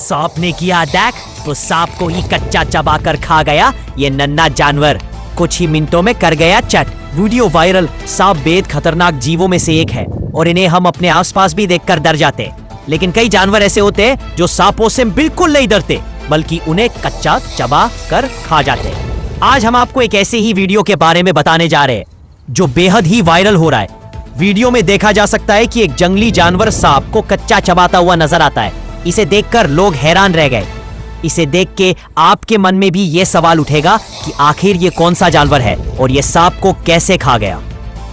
सांप ने किया अटैक तो सांप को ही कच्चा चबाकर खा गया ये नन्हा जानवर। कुछ ही मिनटों में कर गया चट। Video viral. सांप बेहद खतरनाक जीवों में से एक है और इन्हें हम अपने आसपास भी देखकर डर जाते हैं। लेकिन कई जानवर ऐसे होते हैं जो सांपों से बिल्कुल नहीं डरते, बल्कि उन्हें कच्चा चबा कर खा जाते हैं। आज हम आपको एक ऐसे ही वीडियो के बारे में बताने जा रहे हैं जो बेहद ही वायरल हो रहा है। वीडियो में देखा जा सकता है कि एक जंगली जानवर सांप को कच्चा चबाता हुआ नजर आता है। इसे देखकर लोग हैरान रह गए। इसे देख के आपके मन में भी ये सवाल उठेगा कि आखिर ये कौन सा जानवर है और ये सांप को कैसे खा गया।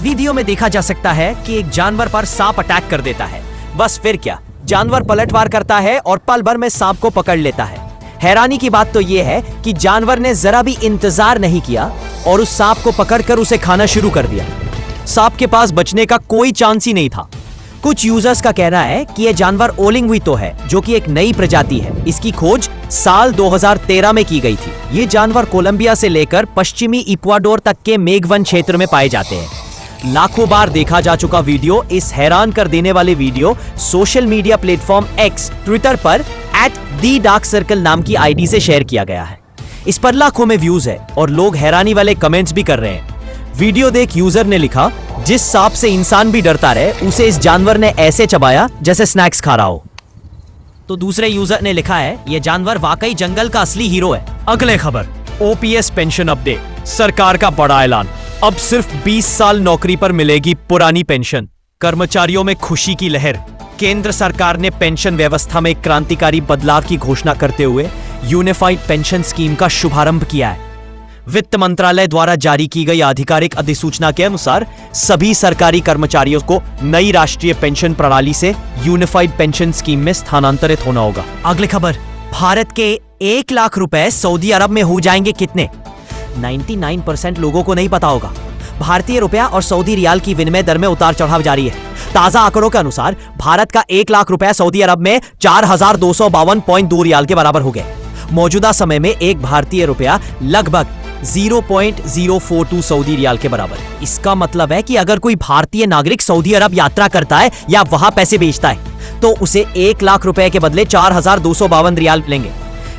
वीडियो में देखा जा सकता है कि एक जानवर पर सांप अटैक कर देता है। बस फिर क्या, जानवर पलटवार करता है और पल भर में सांप को पकड़ लेता है। हैरानी की बात तो ये है कि जानवर ने जरा भी इंतजार नहीं किया और उस सांप को पकड़कर उसे खाना शुरू कर दिया। सांप के पास बचने का कोई चांस ही नहीं था। कुछ यूजर्स का कहना है कि यह जानवर ओलिंगुइतो है, जो कि एक नई प्रजाति है। इसकी खोज साल 2013 में की गई थी। ये जानवर कोलंबिया से लेकर पश्चिमी इक्वाडोर तक के मेघवन क्षेत्र में पाए जाते हैं। लाखों बार देखा जा चुका वीडियो, इस हैरान कर देने वाले video social media platform x Twitter पर @thedarkcircle नाम की आईडी से शेयर किया गया है। इस पर लाखों में व्यूज है और लोग हैरानी वाले कमेंट्स भी कर रहे हैं। वीडियो देख यूजर ने लिखा, जिस सांप से इंसान भी डरता रहे उसे इस जानवर ने ऐसे चबाया जैसे स्नैक्स खा रहा हो। तो दूसरे यूजर ने लिखा है, यह जानवर वाकई जंगल का असली हीरो है। अगले खबर, ओपीएस पेंशन अपडेट। सरकार का बड़ा ऐलान, अब सिर्फ 20 साल नौकरी पर मिलेगी पुरानी पेंशन। कर्मचारियों में खुशी की लहर। केंद्र सरकार ने पेंशन व्यवस्था में क्रांतिकारी बदलाव की घोषणा करते हुए यूनिफाइड पेंशन स्कीम का शुभारंभ किया है। वित्त मंत्रालय द्वारा जारी की गई आधिकारिक अधिसूचना के अनुसार सभी सरकारी कर्मचारियों को नई राष्ट्रीय पेंशन प्रणाली से यूनिफाइड पेंशन स्कीम में स्थानांतरित होना होगा। अगली खबर, भारत के 1 लाख रुपए सऊदी अरब में हो जाएंगे कितने? 99% लोगों को नहीं पता होगा। भारतीय रुपया और सऊदी रियाल की विनिमय दर में उतार चढ़ाव जारी है। ताजा आंकड़ों के अनुसार भारत का 1 लाख रुपया सऊदी अरब में 4252.2 रियाल के बराबर हो गए। मौजूदा समय में एक भारतीय रुपया लगभग 0.042 सऊदी रियाल के बराबर। इसका मतलब है कि अगर कोई भारतीय नागरिक सऊदी अरब यात्रा करता है या वहां पैसे भेजता है तो उसे 1 लाख रुपए के बदले 4252 रियाल मिलेंगे।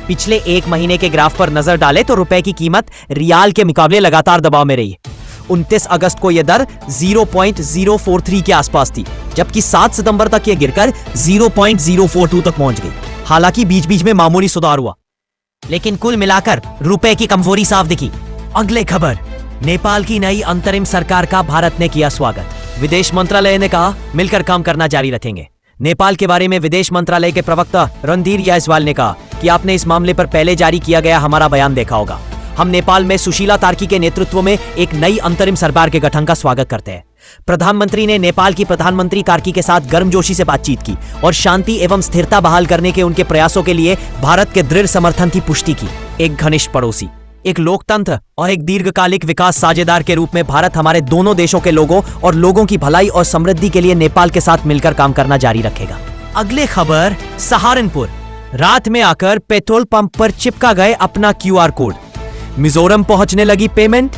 पिछले एक महीने के ग्राफ पर नजर डालें तो रुपए की कीमत रियाल के मुकाबले लगातार दबाव में रही है। 29 अगस्त को यह दर 0.043 के आसपास थी, जबकि 7 सितंबर तक यह गिरकर 0.042 तक पहुंच गई। हालांकि बीच बीच में मामूली सुधार हुआ, लेकिन कुल मिलाकर रुपए की कमजोरी साफ दिखी। अगले खबर, नेपाल की नई अंतरिम सरकार का भारत ने किया स्वागत। विदेश मंत्रालय ने कहा, मिलकर काम करना जारी रखेंगे। नेपाल के बारे में विदेश मंत्रालय के प्रवक्ता रणधीर जायसवाल ने कहा कि आपने इस मामले पर पहले जारी किया गया हमारा बयान देखा होगा। हम नेपाल में सुशीला तार्की के नेतृत्व में एक नई अंतरिम सरकार के गठन का स्वागत करते हैं। प्रधानमंत्री ने नेपाल की प्रधानमंत्री कार्की के साथ गर्मजोशी से बातचीत की और शांति एवं स्थिरता बहाल करने के उनके प्रयासों के लिए भारत के दृढ़ समर्थन की पुष्टि की। एक घनिष्ठ पड़ोसी, एक लोकतंत्र और एक दीर्घकालिक विकास साझेदार के रूप में भारत हमारे दोनों देशों के लोगों और लोगों की भलाई और समृद्धि के लिए नेपाल के साथ मिलकर काम करना जारी रखेगा। अगले खबर, सहारनपुर, रात में आकर पेट्रोल पंप पर चिपका गए अपना QR कोड। मिजोरम पहुंचने लगी पेमेंट।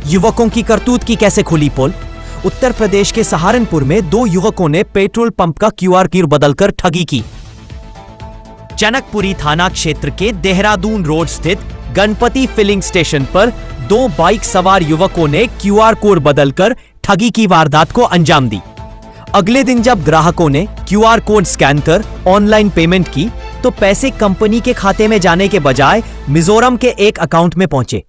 युवकों की करतूत की कैसे खुली पोल। उत्तर प्रदेश के सहारनपुर में 2 युवकों ने पेट्रोल पंप का QR कोड बदलकर ठगी की। जनकपुरी थाना क्षेत्र के देहरादून रोड स्थित गणपति फिलिंग स्टेशन पर 2 बाइक सवार युवकों ने QR कोड बदलकर ठगी की वारदात को अंजाम दी। अगले दिन जब ग्राहकों ने QR कोड स्कैन कर ऑनलाइन पेमेंट की तो पैसे कंपनी के खाते में जाने के बजाय मिजोरम के एक अकाउंट में पहुंचे।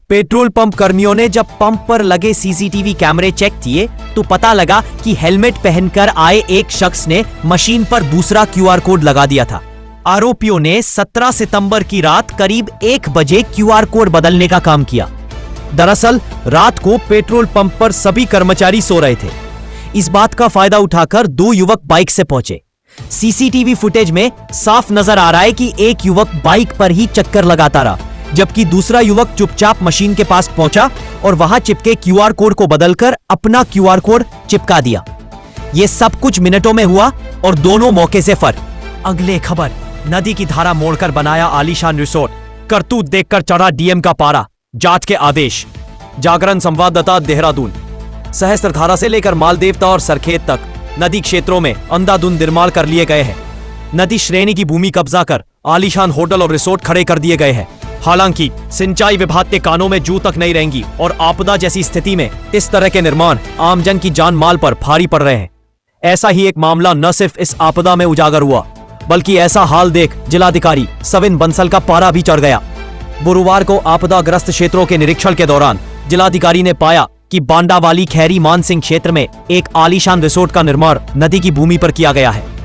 पेट्रोल पंप कर्मियों ने जब पंप पर लगे CCTV कैमरे चेक किए तो पता लगा कि हेलमेट पहनकर आए एक शख्स ने मशीन पर दूसरा QR कोड लगा दिया था। आरोपियों ने 17 सितंबर की रात करीब 1 बजे QR कोड बदलने का काम किया। दरअसल रात को पेट्रोल पंप पर सभी कर्मचारी सो रहे थे। इस बात का फायदा उठाकर 2 युवक बाइक से पहुंचे। CCTV फुटेज में साफ नजर आ रहा है कि एक युवक बाइक पर ही चक्कर लगाता रहा, जबकि दूसरा युवक चुपचाप मशीन के पास पहुंचा और वहां चिपके QR कोड को बदलकर अपना QR कोड चिपका दिया। यह सब कुछ मिनटों में हुआ और दोनों मौके से फर। अगले खबर, नदी की धारा मोड़कर बनाया आलीशान रिसोर्ट। करतूत देखकर चढ़ा DM का पारा, जांच के आदेश। जागरण संवाददाता, देहरादून। सहस्त्रधारा से लेकर मालदेवता और सरखेत तक नदी क्षेत्रों में अंधाधुंध निर्माण कर लिए गए हैं। नदी श्रेणी की भूमि कब्जा कर आलीशान होटल और रिसोर्ट खड़े कर दिए गए हैं। हालांकि सिंचाई विभाग के कानों में जू तक नहीं रहेंगी और आपदा जैसी स्थिति में इस तरह के निर्माण आमजन की जान माल पर भारी पड़ रहे हैं। ऐसा ही एक मामला न सिर्फ इस आपदा में उजागर हुआ, बल्कि ऐसा हाल देख जिलाधिकारी सविन बंसल का पारा भी चढ़ गया। गुरुवार को आपदाग्रस्त क्षेत्रों के निरीक्षण के दौरान जिलाधिकारी ने पाया कि बांडावाली खैरी मानसिंह क्षेत्र में एक आलीशान रिसोर्ट का निर्माण नदी की भूमि पर किया गया है।